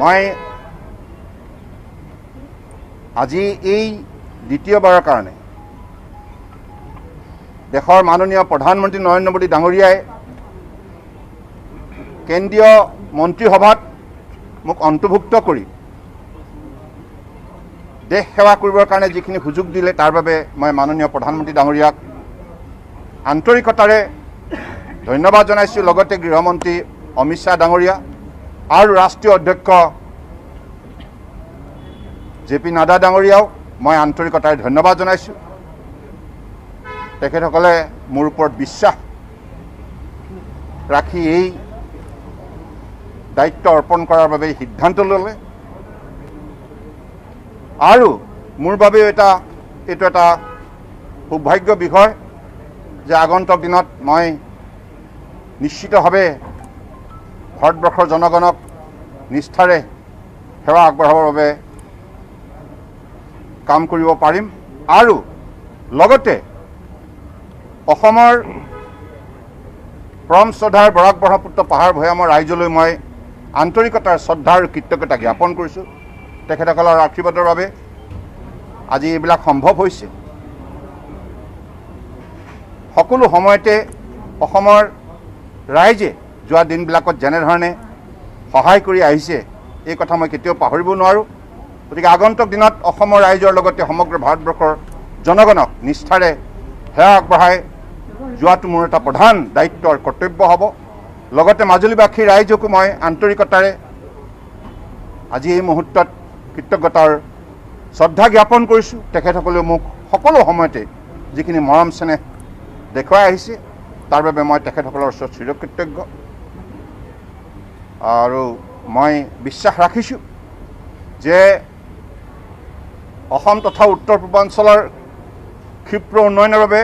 মই আজি এই দ্বিতীয়বাৰৰ কাৰণে দেশৰ মাননীয় প্ৰধানমন্ত্ৰী নৰেন্দ্ৰ মোদী ডাঙৰীয়াই কেন্দ্ৰীয় মন্ত্ৰীসভাত মোক অন্তৰ্ভুক্ত কৰি দেশ সেৱা কৰিবৰ কাৰণে যিখিনি সুযোগ দিলে তাৰ বাবে মই মাননীয় প্ৰধানমন্ত্ৰী ডাঙৰীয়াক আন্তৰিকতাৰে ধন্যবাদ জনাইছোঁ। লগতে গৃহমন্ত্ৰী অমিত শ্বাহ ডাঙৰীয়া আৰু ৰাষ্ট্ৰীয় অধ্যক্ষ জে.পি. নাড্ডা ডাঙৰীয়াও মই আন্তৰিকতাৰে ধন্যবাদ জনাইছোঁ। তেখেতসকলে মোৰ ওপৰত বিশ্বাস ৰাখি এই দায়িত্ব অৰ্পণ কৰাৰ বাবে সিদ্ধান্ত ল'লে আৰু মোৰ বাবেও এইটো এটা সৌভাগ্য বিষয় যে আগন্তুক দিনত মই নিশ্চিতভাৱে ভাৰতবৰ্ষৰ জনগণক নিষ্ঠাৰে সেৱা আগবঢ়াবৰ বাবে কাম কৰিব পাৰিম আৰু লগতে অসমৰ পৰম শ্ৰদ্ধাৰ বৰাক ব্ৰহ্মপুত্ৰ পাহাৰ ভৈয়ামৰ ৰাইজলৈ মই আন্তৰিকতাৰ শ্ৰদ্ধা আৰু কৃতজ্ঞতা জ্ঞাপন কৰিছোঁ। তেখেতসকলৰ আশীৰ্বাদৰ বাবে আজি এইবিলাক সম্ভৱ হৈছে। সকলো সময়তে অসমৰ ৰাইজে যোৱা দিনবিলাকত যেনেধৰণে সহায় কৰি আহিছে এই কথা মই কেতিয়াও পাহৰিব নোৱাৰোঁ। গতিকে আগন্তুক দিনত অসমৰ ৰাইজৰ লগতে সমগ্ৰ ভাৰতবৰ্ষৰ জনগণক নিষ্ঠাৰে সেৱা আগবঢ়াই যোৱাটো মোৰ এটা প্ৰধান দায়িত্ব আৰু কৰ্তব্য হ'ব। লগতে মাজুলীবাসী ৰাইজকো মই আন্তৰিকতাৰে আজি এই মুহূৰ্তত কৃতজ্ঞতাৰ শ্ৰদ্ধা জ্ঞাপন কৰিছোঁ। তেখেতসকলেও মোক সকলো সময়তে যিখিনি মৰম চেনেহ দেখুৱাই আহিছে তাৰ বাবে মই তেখেতসকলৰ ওচৰত চিৰকৃতজ্ঞ আৰু মই বিশ্বাস ৰাখিছোঁ যে অসম তথা উত্তৰ পূৰ্বাঞ্চলৰ ক্ষীপ্ৰ উন্নয়নৰ বাবে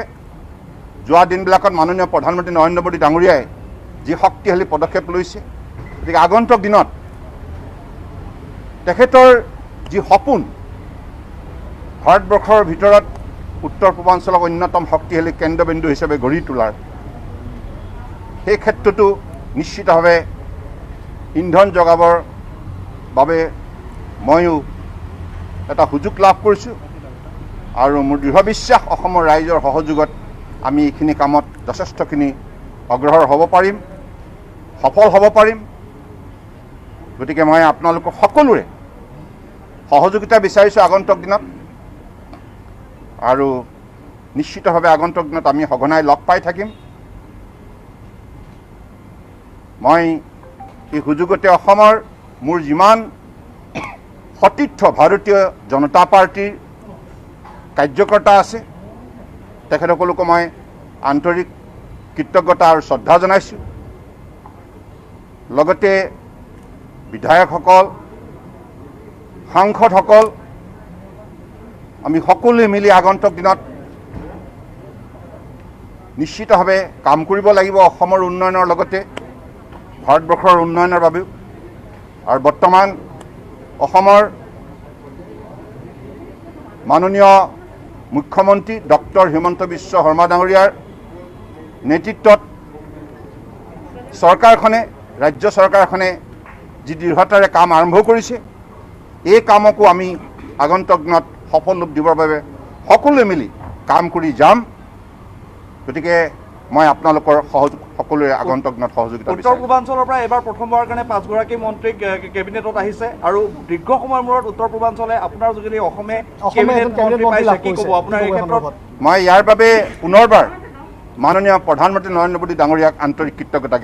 যোৱা দিনবিলাকত মাননীয় প্ৰধানমন্ত্ৰী নৰেন্দ্ৰ মোদী ডাঙৰীয়াই যি শক্তিশালী পদক্ষেপ লৈছে, গতিকে আগন্তুক দিনত তেখেতৰ যি সপোন ভাৰতবৰ্ষৰ ভিতৰত উত্তৰ পূৰ্বাঞ্চলক অন্যতম শক্তিশালী কেন্দ্ৰবিন্দু হিচাপে গঢ়ি তোলাৰ, সেই ক্ষেত্ৰতো নিশ্চিতভাৱে ইন্ধন যোগাবৰ বাবে ময়ো এটা সুযোগ লাভ কৰিছোঁ আৰু মোৰ দৃঢ় বিশ্বাস অসমৰ ৰাইজৰ সহযোগত আমি এইখিনি কামত যথেষ্টখিনি অগ্ৰসৰ হ'ব পাৰিম, সফল হ'ব পাৰিম। গতিকে মই আপোনালোকক সকলোৰে সহযোগিতা বিচাৰিছোঁ আগন্তুক দিনত আৰু নিশ্চিতভাৱে আগন্তুক দিনত আমি সঘনাই লগ পাই থাকিম। মই এই সুযোগতে অসমৰ মোৰ যিমান সতীৰ্থ ভাৰতীয় জনতা পাৰ্টীৰ কাৰ্যকৰ্তা আছে তেখেতসকলকো মই আন্তৰিক কৃতজ্ঞতা আৰু শ্ৰদ্ধা জনাইছোঁ। লগতে বিধায়কসকল, সাংসদসকল, আমি সকলোৱে মিলি আগন্তুক দিনত নিশ্চিতভাৱে কাম কৰিব লাগিব অসমৰ উন্নয়নৰ লগতে ভাৰতবৰ্ষৰ উন্নয়নৰ বাবেও। আৰু বৰ্তমান অসমৰ মাননীয় মুখ্যমন্ত্ৰী ডক্টৰ হিমন্ত বিশ্ব শৰ্মা ডাঙৰীয়াৰ নেতৃত্বত চৰকাৰখনে, ৰাজ্য চৰকাৰখনে যি দৃঢ়তাৰে কাম আৰম্ভ কৰিছে, এই কামকো আমি আগন্তুক দিনত সফল ৰূপ দিবৰ বাবে সকলোৱে মিলি কাম কৰি যাম। গতিকে মই আপোনালোকৰ সকলোৰে আগন্তুক দিনত সহযোগিতা উত্তৰ পূৰ্বাঞ্চলৰ পৰা এবাৰ প্ৰথমবাৰৰ কাৰণে 5গৰাকী মন্ত্ৰী কেবিনেটত আহিছে আৰু দীৰ্ঘ সময়ৰ মূৰত উত্তৰ পূৰ্বাঞ্চলে আপোনাৰ যোগেদি অসমে কেবিনেট মন্ত্ৰী পাইছে, কি ক'ব আপোনাৰ এই ক্ষেত্ৰত? মই ইয়াৰ বাবে পুনৰবাৰ মাননীয় প্ৰধানমন্ত্ৰী নৰেন্দ্ৰ মোদী ডাঙৰীয়াক আন্তৰিক কৃতজ্ঞতা